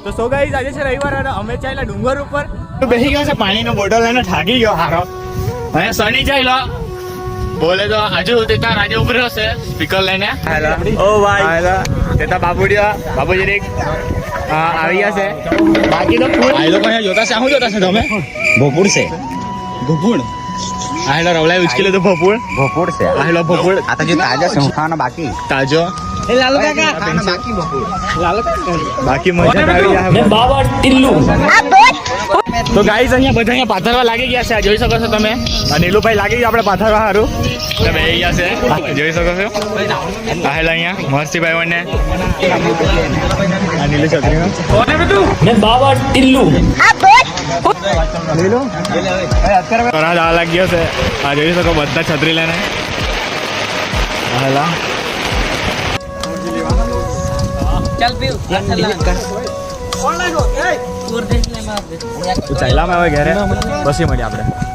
તો so guys આજે છે રવિવાર અને અમે ચાલ્યા ડુંગર ઉપર બેસી ગયો છે પાણીનો બોટલ લઈને થાકી ગયો હારો અને સની ચાલ્યો બોલે તો આજુ તેતા રાજે ઉભરો છે સ્પીકર લઈને હેલો ઓ ભાઈ હેલો તેતા બાબુજી રે આવી ગયા છે બાકી તો આ લોકો અહીંયા જોતા છે શું જોતા છે તમે ભોપુર છે ભોપુર આ હેલો રવલાઈ ઉચકેલો તો ભોપુર છે આ હેલો ભોપુર આ તો જે તાજા છે ખાવાનો બાકી તાજો એ લાલો કાકા બાકી ભોપુર લાલો કાકા બાકી મજા આવી જાય મે બાબા ટિલ્લુ તો ગાઈસ અહીંયા બધા અહીંયા પાથરવા લાગી ગયા છે આ જોઈ શકો છો તમે અને નીલુભાઈ લાગી ગયા આપણે પાથરવા હારું તો બે ગયા છે જોઈ શકો છો આ હેલો અહીંયા મહર્ષિભાઈ વને આ નીલુ છત્રીમાં કોને બધું મે બાબા ટિલ્લુ નીલુ અત્યારે કરા જવા લાગ્યો છે આ જોઈ શકો બધા છત્રી લઈને હેલા चल पीऊ ચાલ્યા અમે હવે ઘરે પછી મળીએ આપણે